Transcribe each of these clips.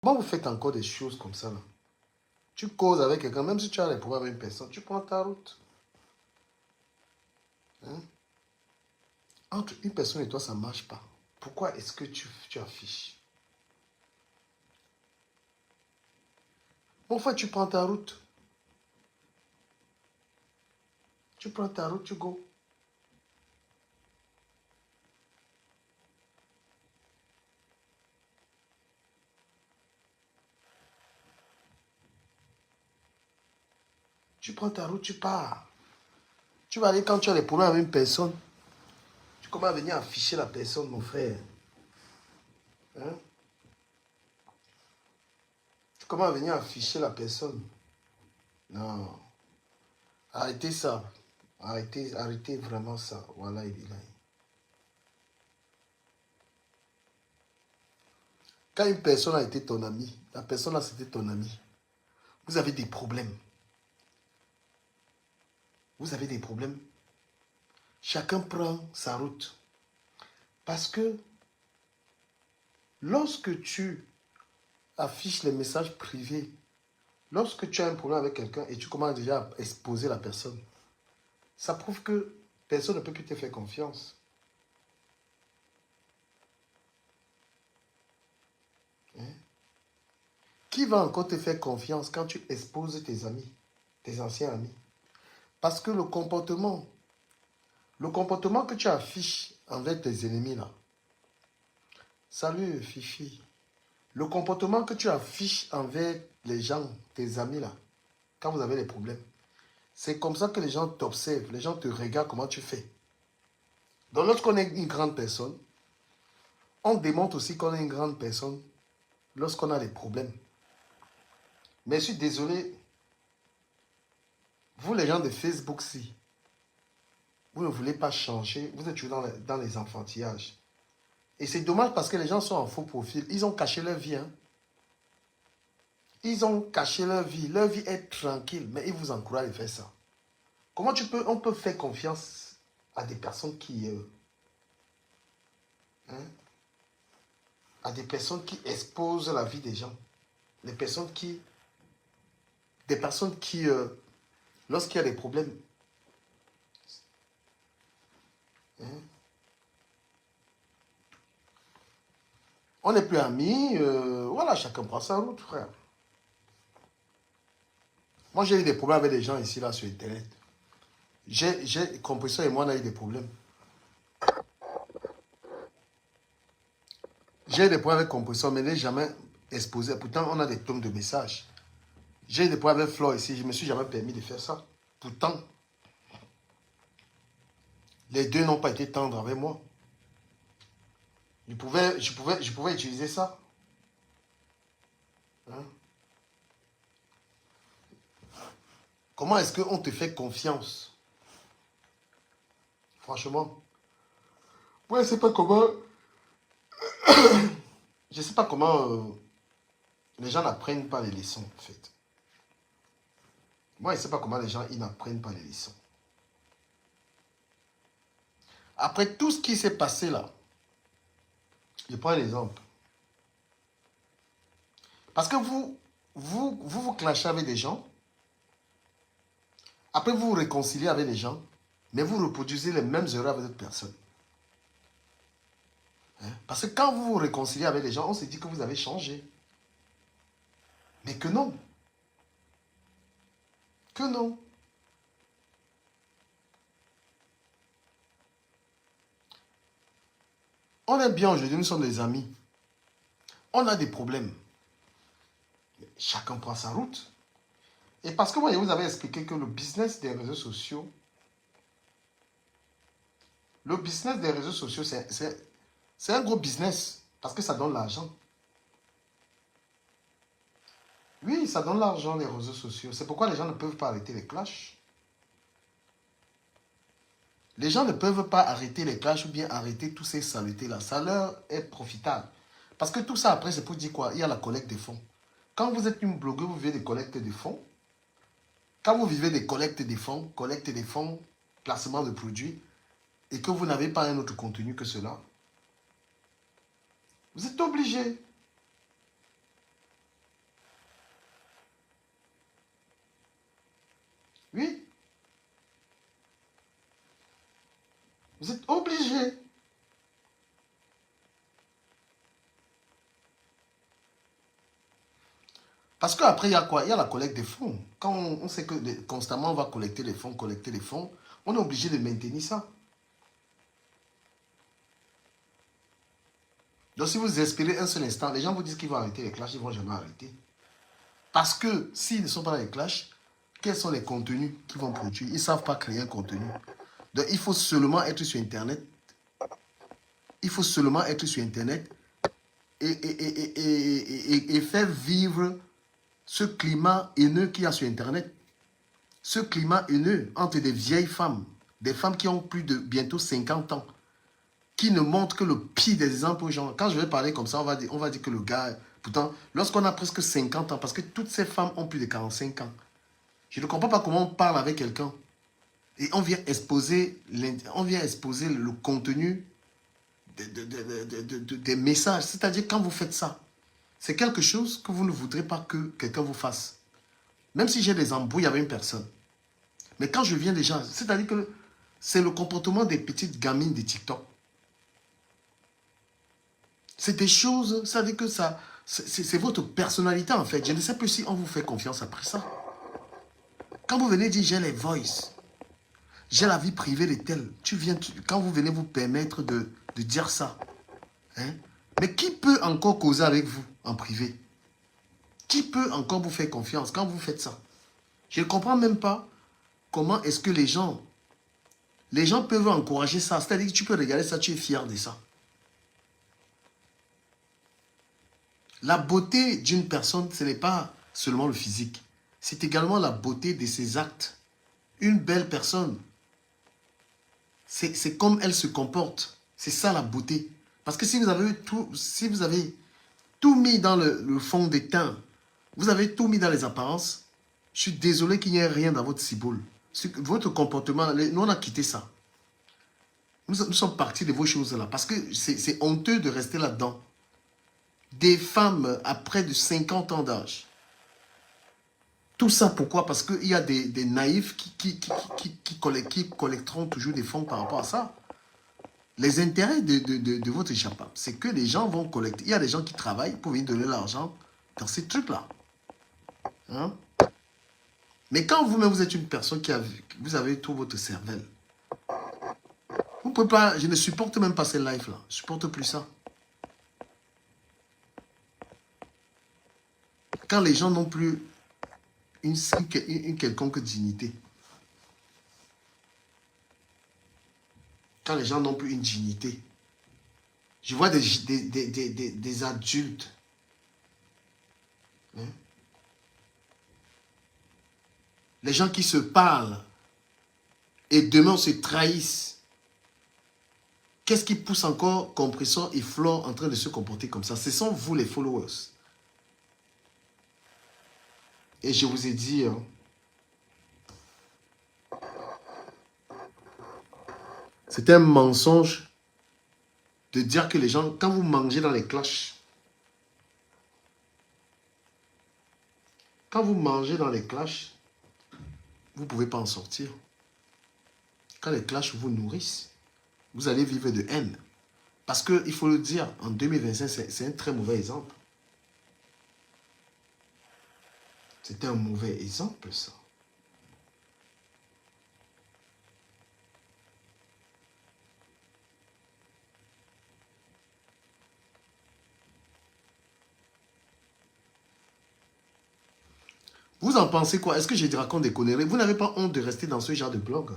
Comment vous faites encore des choses comme ça là? Tu causes avec quelqu'un, même si tu as les problèmes avec une personne, tu prends ta route. Hein? Entre une personne et toi, ça ne marche pas. Pourquoi est-ce que tu affiches? Bon, fois, tu prends ta route. Tu prends ta route, tu go. Tu prends ta route, tu pars. Tu vas aller quand tu as des problèmes avec une personne. Tu commences à venir afficher la personne, mon frère. Hein? Tu commences à venir afficher la personne. Non. Arrêtez ça. Arrêtez vraiment ça. Voilà, il est là. Quand une personne a été ton ami, la personne là c'était ton ami, vous avez des problèmes. Vous avez des problèmes. Chacun prend sa route. Parce que lorsque tu affiches les messages privés, lorsque tu as un problème avec quelqu'un et tu commences déjà à exposer la personne, ça prouve que personne ne peut plus te faire confiance. Hein? Qui va encore te faire confiance quand tu exposes tes amis, tes anciens amis? Parce que le comportement que tu affiches envers tes ennemis là, salut Fifi, le comportement que tu affiches envers les gens, tes amis là, quand vous avez des problèmes, c'est comme ça que les gens t'observent, les gens te regardent comment tu fais. Donc lorsqu'on est une grande personne, on démontre aussi qu'on est une grande personne lorsqu'on a des problèmes. Mais je suis désolé, vous les gens de Facebook, si vous ne voulez pas changer, vous êtes toujours dans les enfantillages. Et c'est dommage parce que les gens sont en faux profil. Ils ont caché leur vie. Hein. Ils ont caché leur vie. Leur vie est tranquille, mais ils vous encouragent de faire ça. Comment on peut faire confiance à des personnes qui... à des personnes qui exposent la vie des gens. Des personnes qui... lorsqu'il y a des problèmes... Hein, on n'est plus amis. Voilà, chacun prend sa route, frère. Moi, j'ai eu des problèmes avec des gens ici, là, sur Internet. J'ai compris ça et moi, on a eu des problèmes. J'ai des problèmes avec Compresseur, mais je n'ai jamais exposé. Pourtant, on a des tomes de messages. J'ai des problèmes avec Flo ici. Je ne me suis jamais permis de faire ça. Pourtant, les deux n'ont pas été tendres avec moi. Je pouvais utiliser ça. Hein? Comment est-ce qu'on te fait confiance? Franchement. Moi, je ne sais pas comment... Je ne sais pas comment les gens n'apprennent pas les leçons, en fait. Moi, je ne sais pas comment les gens n'apprennent pas les leçons. Après tout ce qui s'est passé là, je prends un exemple. Parce que vous clashez avec des gens, après vous vous réconciliez avec les gens, mais vous reproduisez les mêmes erreurs avec d'autres personnes. Hein? Parce que quand vous vous réconciliez avec les gens, on se dit que vous avez changé. Mais que non. Que non. On est bien aujourd'hui, nous sommes des amis. On a des problèmes. Chacun prend sa route. Et parce que moi, je vous avais expliqué que le business des réseaux sociaux, c'est un gros business. Parce que ça donne l'argent. Oui, ça donne l'argent, les réseaux sociaux. C'est pourquoi les gens ne peuvent pas arrêter les clashs. Les gens ne peuvent pas arrêter les clashs ou bien arrêter tous ces saletés-là. Ça leur est profitable. Parce que tout ça, après, c'est pour dire quoi? Il y a la collecte des fonds. Quand vous êtes une blogueuse, vous vivez des collectes de fonds. Quand vous vivez des collectes des fonds, placement de produits, et que vous n'avez pas un autre contenu que cela, vous êtes obligé. Vous êtes obligé. Parce qu'après, il y a quoi? Il y a la collecte des fonds. Quand on sait que constamment on va collecter les fonds, on est obligé de maintenir ça. Donc si vous espérez un seul instant, les gens vous disent qu'ils vont arrêter les clashs, ils ne vont jamais arrêter. Parce que s'ils ne sont pas dans les clashs, quels sont les contenus qu'ils vont produire? Ils ne savent pas créer un contenu. Donc il faut seulement être sur Internet. Il faut seulement être sur Internet et faire vivre ce climat haineux qu'il y a sur Internet. Ce climat haineux entre des vieilles femmes, des femmes qui ont plus de bientôt 50 ans, qui ne montrent que le pire des exemples aux gens. Quand je vais parler comme ça, on va dire que le gars... Pourtant, lorsqu'on a presque 50 ans, parce que toutes ces femmes ont plus de 45 ans, je ne comprends pas comment on parle avec quelqu'un et on vient exposer le contenu des messages. C'est-à-dire quand vous faites ça, c'est quelque chose que vous ne voudrez pas que quelqu'un vous fasse. Même si j'ai des embrouilles avec une personne. Mais quand je viens déjà, c'est-à-dire que c'est le comportement des petites gamines de TikTok. C'est des choses, c'est-à-dire que ça, c'est votre personnalité en fait. Je ne sais plus si on vous fait confiance après ça. Quand vous venez dire j'ai les voices, j'ai la vie privée de tel, quand vous venez vous permettre de dire ça, hein, mais qui peut encore causer avec vous en privé? Qui peut encore vous faire confiance quand vous faites ça? Je ne comprends même pas comment est-ce que les gens peuvent encourager ça. C'est-à-dire que tu peux regarder ça, tu es fier de ça. La beauté d'une personne, ce n'est pas seulement le physique. C'est également la beauté de ses actes. Une belle personne, c'est comme elle se comporte. C'est ça la beauté. Parce que si vous avez tout mis dans le fond des teints, vous avez tout mis dans les apparences, je suis désolé qu'il n'y ait rien dans votre ciboule. Votre comportement, nous on a quitté ça. Nous sommes partis de vos choses-là. Parce que c'est honteux de rester là-dedans. Des femmes à près de 50 ans d'âge. Tout ça pourquoi? Parce qu'il y a des naïfs qui collecteront toujours des fonds par rapport à ça. Les intérêts de votre échappement, c'est que les gens vont collecter. Il y a des gens qui travaillent pour venir donner l'argent dans ces trucs-là. Hein? Mais quand vous-même, vous êtes une personne vous avez tout votre cervelle. Vous pouvez pas, je ne supporte même pas ces lives-là. Je ne supporte plus ça. Quand les gens n'ont plus une quelconque dignité. Quand les gens n'ont plus une dignité. Je vois des adultes. Hein? Les gens qui se parlent et demain se trahissent. Qu'est-ce qui pousse encore Compressor et Flore en train de se comporter comme ça? Ce sont vous les followers. Et je vous ai dit, hein, c'est un mensonge de dire que les gens, quand vous mangez dans les clashs, vous ne pouvez pas en sortir. Quand les clashs vous nourrissent, vous allez vivre de haine. Parce qu'il faut le dire, en 2025, c'est un très mauvais exemple. C'est un mauvais exemple, ça. Vous en pensez quoi? Est-ce que je raconte des conneries? Vous n'avez pas honte de rester dans ce genre de blog?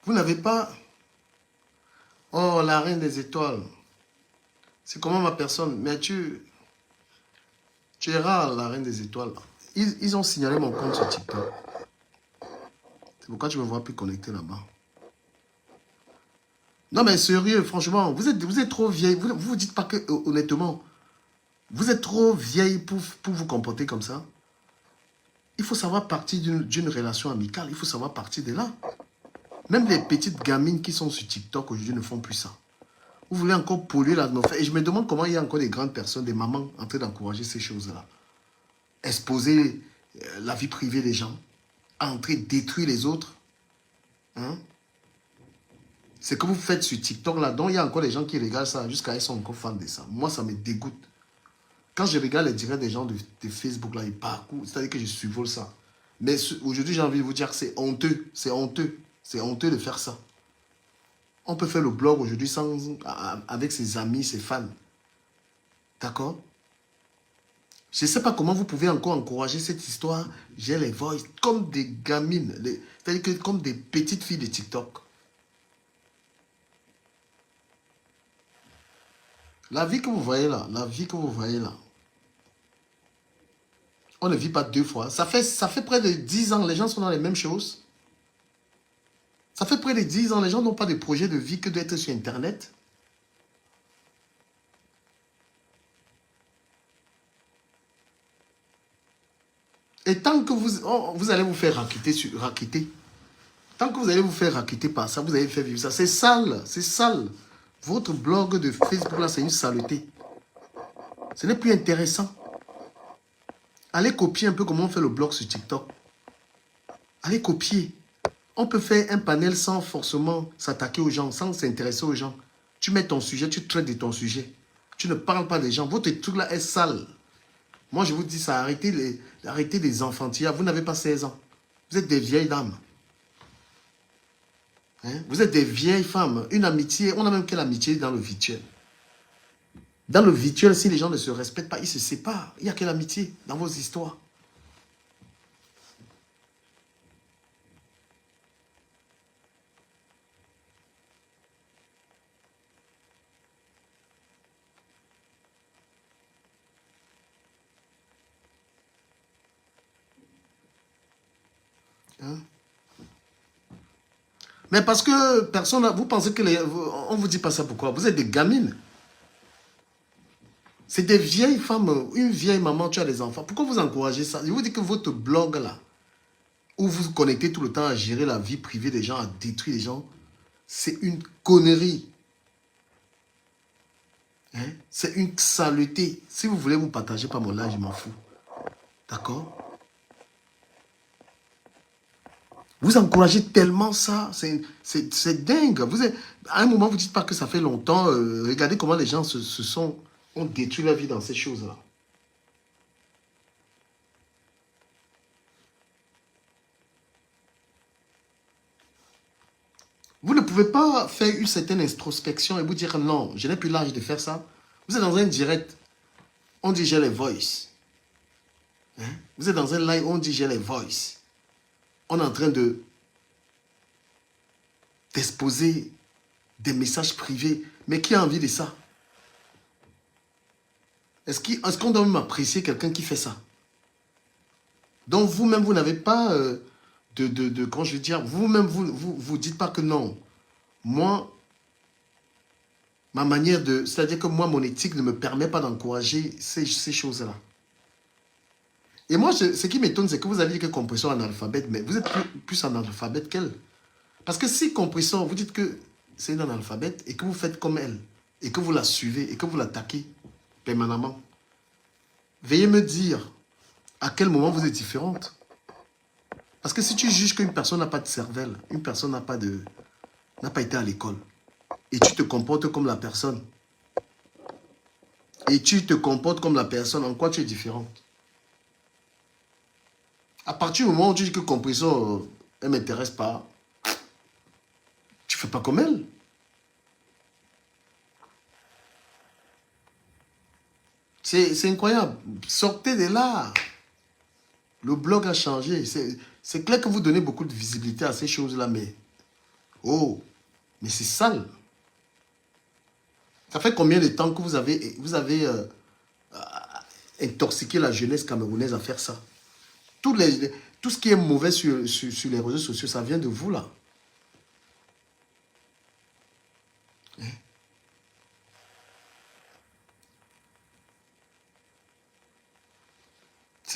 Vous n'avez pas... Oh, la reine des étoiles. C'est comment ma personne? Mais tu es rare, la reine des étoiles. Ils ont signalé mon compte sur TikTok. C'est pourquoi tu ne me vois plus connecté là-bas. Non mais sérieux, franchement, vous êtes trop vieille. Vous vous dites pas que, honnêtement, vous êtes trop vieille pour vous comporter comme ça. Il faut savoir partir d'une relation amicale. Il faut savoir partir de là. Même les petites gamines qui sont sur TikTok aujourd'hui ne font plus ça. Vous voulez encore polluer l'atmosphère. Et je me demande comment il y a encore des grandes personnes, des mamans, en train d'encourager ces choses-là. Exposer la vie privée des gens. Entrer, détruire les autres. Hein? Ce que vous faites sur TikTok là-dedans, il y a encore des gens qui regardent ça. Jusqu'à ils sont encore fans de ça. Moi, ça me dégoûte. Quand je regarde les directs des gens de Facebook, là, ils parcourent. C'est-à-dire que je survole ça. Mais aujourd'hui, j'ai envie de vous dire que c'est honteux. C'est honteux. C'est honteux de faire ça. On peut faire le blog aujourd'hui avec ses amis, ses fans. D'accord? Je ne sais pas comment vous pouvez encore encourager cette histoire. J'ai les voices comme des gamines. C'est-à-dire que comme des petites filles de TikTok. La vie que vous voyez là, on ne vit pas deux fois. Ça fait près de 10 ans, les gens sont dans les mêmes choses. Ça fait près de 10 ans, les gens n'ont pas de projet de vie que d'être sur Internet. Et tant que vous allez vous faire raqueter, tant que vous allez vous faire raqueter par ça, vous allez faire vivre ça. C'est sale, c'est sale. Votre blog de Facebook là, c'est une saleté. Ce n'est plus intéressant. Allez copier un peu comment on fait le blog sur TikTok. Allez copier. On peut faire un panel sans forcément s'attaquer aux gens, sans s'intéresser aux gens. Tu mets ton sujet, tu traites de ton sujet. Tu ne parles pas des gens. Votre truc là est sale. Moi, je vous dis ça, arrêtez les enfantillages. Vous n'avez pas 16 ans. Vous êtes des vieilles dames. Hein? Vous êtes des vieilles femmes. Une amitié, on a même quelle amitié dans le virtuel? Dans le virtuel, si les gens ne se respectent pas, ils se séparent. Il y a quelle amitié dans vos histoires? Hein? Mais parce que personne, vous pensez que on ne vous dit pas ça pourquoi? Vous êtes des gamines. C'est des vieilles femmes. Une vieille maman, tu as des enfants. Pourquoi vous encouragez ça? Je vous dis que votre blog là, où vous vous connectez tout le temps à gérer la vie privée des gens, à détruire les gens, c'est une connerie. Hein? C'est une saleté. Si vous voulez vous partager par mon live, je m'en fous. D'accord? Vous encouragez tellement ça. C'est dingue. À un moment, vous ne dites pas que ça fait longtemps. Regardez comment les gens ont détruit la vie dans ces choses-là. Vous ne pouvez pas faire une certaine introspection et vous dire non, je n'ai plus l'âge de faire ça. Vous êtes dans un direct, on dit j'ai les voices. Hein? Vous êtes dans un live, on dit j'ai les voices. On est en train d'exposer des messages privés. Mais qui a envie de ça? Est-ce qu'on doit même apprécier quelqu'un qui fait ça? Donc vous-même, vous n'avez pas comment je veux dire, vous-même, vous dites pas que non. Moi, ma manière de... C'est-à-dire que moi, mon éthique ne me permet pas d'encourager ces choses-là. Et moi, ce qui m'étonne, c'est que vous avez dit que Compressor est analphabète, mais vous êtes plus analphabète qu'elle. Parce que si Compressor, vous dites que c'est une analphabète et que vous faites comme elle, et que vous la suivez, et que vous l'attaquez permanemment, veuillez me dire à quel moment vous êtes différente. Parce que si tu juges qu'une personne n'a pas de cervelle, une personne n'a pas été à l'école, et tu te comportes comme la personne, en quoi tu es différente? À partir du moment où tu dis que Compressor, elle ne m'intéresse pas, tu ne fais pas comme elle. C'est incroyable. Sortez de là. Le blog a changé. C'est clair que vous donnez beaucoup de visibilité à ces choses-là, mais... Oh, mais c'est sale. Ça fait combien de temps que vous avez intoxiqué la jeunesse camerounaise à faire ça? Tout ce qui est mauvais sur les réseaux sociaux, ça vient de vous, là.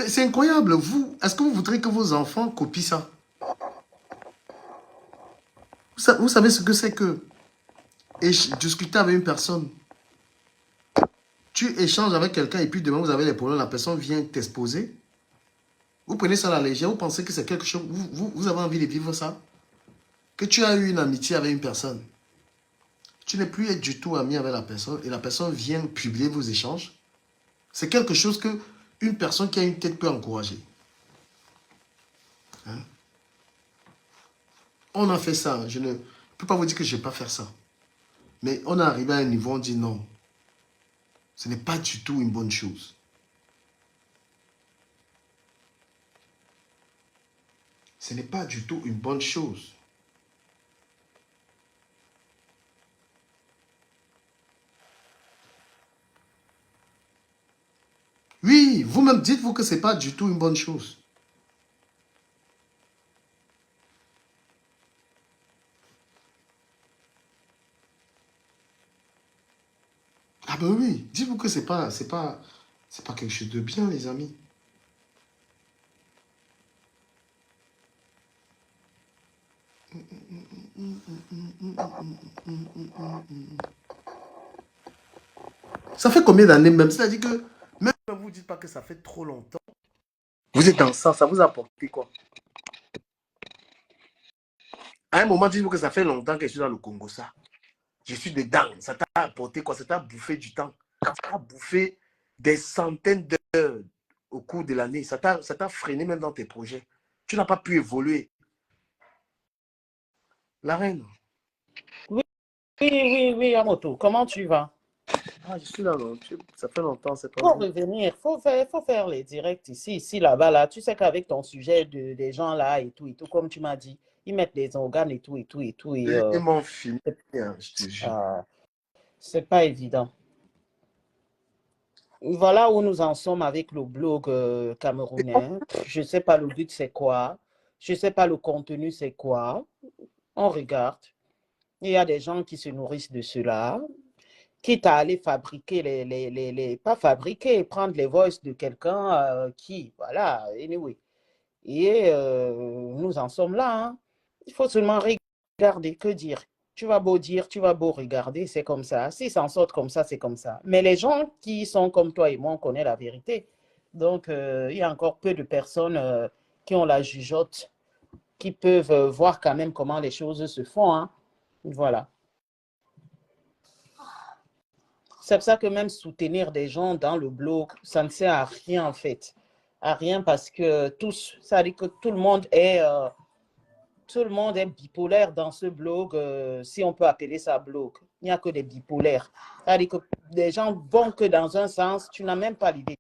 C'est incroyable. Vous, est-ce que vous voudrez que vos enfants copient ça? Vous savez ce que c'est que discuter avec une personne. Tu échanges avec quelqu'un et puis demain vous avez des problèmes, la personne vient t'exposer. Vous prenez ça à la légère, vous pensez que c'est quelque chose, vous avez envie de vivre ça? Que tu as eu une amitié avec une personne. Tu n'es plus du tout ami avec la personne et la personne vient publier vos échanges. C'est quelque chose que une personne qui a une tête peut encourager. Hein? On a fait ça. Je ne peux pas vous dire que je ne vais pas faire ça. Mais on est arrivé à un niveau, on dit non. Ce n'est pas du tout une bonne chose. Ce n'est pas du tout une bonne chose. Oui, vous-même dites-vous que ce n'est pas du tout une bonne chose. Ah ben oui, dites-vous que c'est pas quelque chose de bien, les amis. Ça fait combien d'années même? C'est-à-dire que même vous ne dites pas que ça fait trop longtemps. Vous êtes dans ça vous a apporté quoi? À un moment, dites-vous que ça fait longtemps que je suis dans le Congo, ça. Je suis dedans. Ça t'a apporté quoi? Ça t'a bouffé du temps. Ça t'a bouffé des centaines d'heures au cours de l'année. Ça t'a freiné même dans tes projets. Tu n'as pas pu évoluer. La reine. Oui, oui, Amoto. Comment tu vas? Ah, je suis là, non. Ça fait longtemps, c'est pas Faut vous. revenir, faut faire les directs ici, là-bas, là. Tu sais qu'avec ton sujet des gens là et tout, comme tu m'as dit, ils mettent des organes et tout. Ils m'ont filmé, hein, je te jure. C'est pas évident. Voilà où nous en sommes avec le blog camerounais. Je sais pas le but c'est quoi. Je sais pas le contenu c'est quoi. On regarde. Il y a des gens qui se nourrissent de cela. Quitte à aller fabriquer pas fabriquer, prendre les voices de quelqu'un qui, voilà, anyway. Et nous en sommes là. Hein. Il faut seulement regarder, que dire. Tu vas beau dire, tu vas beau regarder, c'est comme ça. S'ils s'en sortent comme ça, c'est comme ça. Mais les gens qui sont comme toi et moi, on connaît la vérité. Donc, il y a encore peu de personnes qui ont la jugeote, qui peuvent voir quand même comment les choses se font. Hein. Voilà. C'est pour ça que même soutenir des gens dans le blog, ça ne sert à rien en fait. À rien parce que ça dit que tout le monde est bipolaire dans ce blog, si on peut appeler ça blog. Il n'y a que des bipolaires. Ça dit que les gens vont que dans un sens, tu n'as même pas l'idée